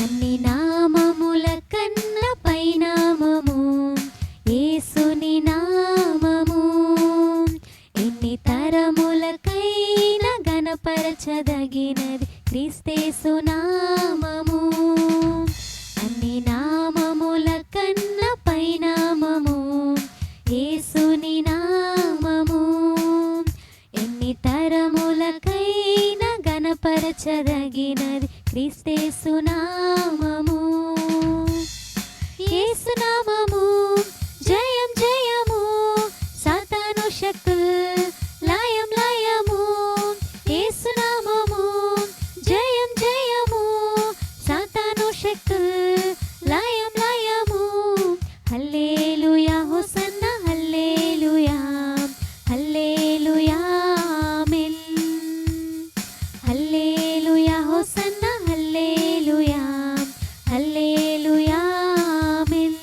అన్ని నామముల కన్న పైనామము యేసుని నామము. ఎన్ని తరములకైనా గణపరచదగినది క్రీస్తేసు నామము. అన్ని నామముల కన్న పైనామము యేసుని నామము. ఎన్ని తరములకైనా గణపరచదగినది క్రీస్తేసు నామము. యేసు నామము జయం జయము, సాతాను శక్తులు లయం లయము. యేసు నామము జయం జయము, సాతాను శక్తులు లయం లయము. హల్లెలూయా హోసన్నా హల్లెలూయా, హల్లెలూయా ఆమేన్. హల్లెలూయా హోసన్నా హల్లెలూయా, హల్లెలూయా ఆమేన్.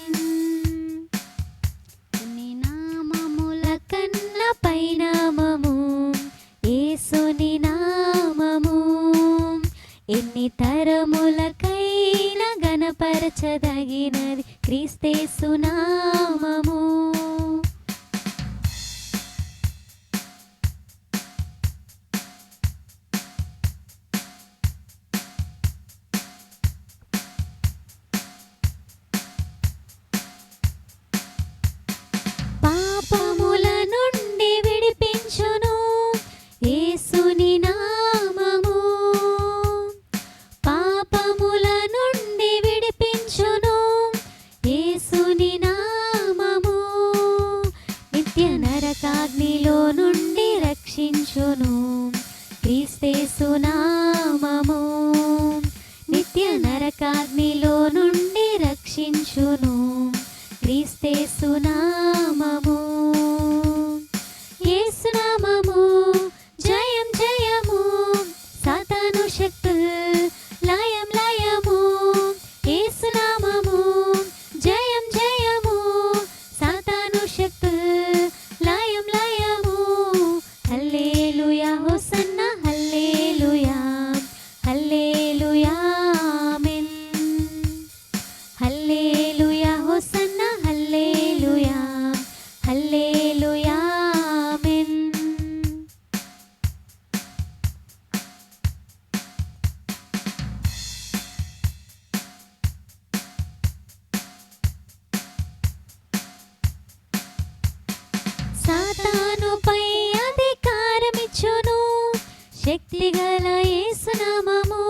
అన్ని నామముల కన్న పైనామము యేసుని నామము. ఎన్ని తరములకైనా గణపరచదగినది క్రీస్తేసు నామము. పాపముల నుండి విడిపించును యేసుని నామము. పాపముల నుండి విడిపించును యేసుని నామము. నిత్య నరకాగ్నిలో నుండి రక్షించును క్రీస్తేసు నామము. నిత్య నరకాగ్నిలో నుండి రక్షించును క్రీస్తేసు నామము. యేసు నామము జయం జయము, సాతాను శక్తులు లయం లయము. యేసు నామము జయం జయము, సాతాను శక్తులు లయం లయము. హల్లెలూయా హోసన్నా హల్లెలూయా, హల్లెలూయా ఆమేన్. హల్లెలూయా హోసన్నా హల్లెలూయా, హల్లెలూయా ఆమేన్. సాతానుపై అధికారమిచ్చును శక్తిగల యేసు నామము.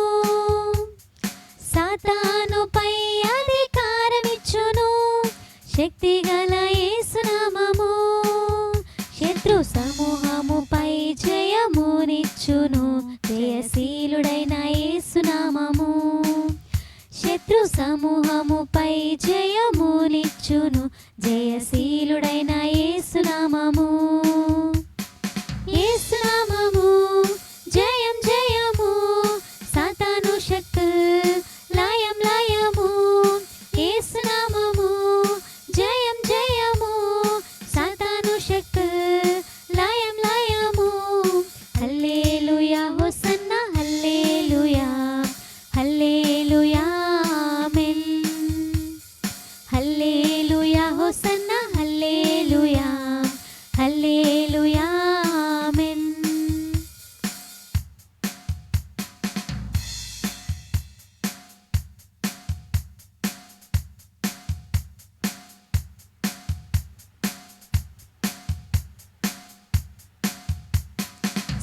సాతానుపై అధికారమిచ్చును శక్తిగల యేసు నామము. శత్రు సమూహముపై జయమునిచ్చును జయశీలుడైన యేసు నామము. శత్రు సమూహముపై జయమునిచ్చును జయశీలుడైన యేసు నామము. యేసు నామము జయం జయము, సాతాను శక్తులు లయం లయము. యేసు నామము జయం జయము, సాతాను శక్తులు లయం లయము. హల్లెలూయా హోసన్నా హల్లెలూయా, హల్లెలూయా ఆమేన్. హల్లెలూయా హోసన్నా హల్లెలూయా, హల్లెలూయా ఆమేన్.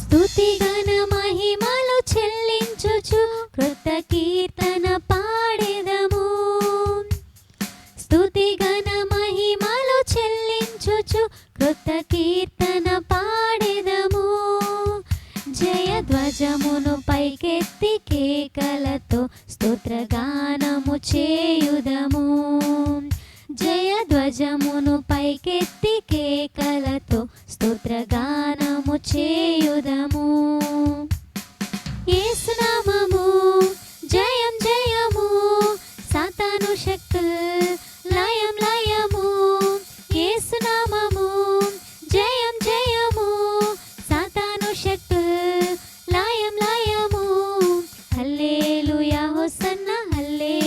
స్తుతి గణ మహిమలు చెల్లించుచు కృత కీర్తన పాడెదము. స్తుతి గణ మహిమలు చెల్లించుచు కృత కీర్తన పాడెదము. జయ ధ్వజమును పైకెత్తి కేకలతో స్తోత్రగానము చేయుదము. జయ ధ్వజమును పైకెత్తి కేకలతో స్తోత్రగానము చేయుదము. యేసు నామము జయం జయము, సాతాను శక్తులు లయం లయము. యేసు నామము జయం జయము, సాతాను శక్తులు లయం లయము. హల్లెలూయా హోసన్నా హల్లెలూయా.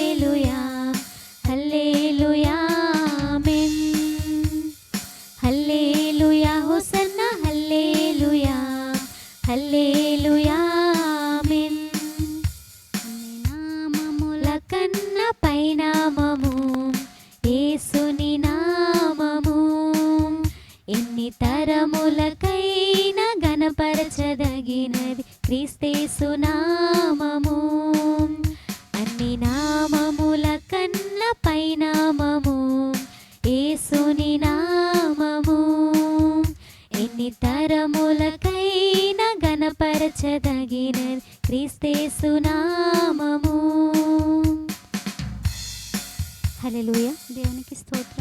క్రీస్తేసు నామము అన్ని నామముల కన్న పైనామము యేసుని నామము ఎన్ని తరములకైనా గణపరచదగిన క్రీస్తేసు నామము. హల్లెలూయా. దేవునికి స్తోత్రం.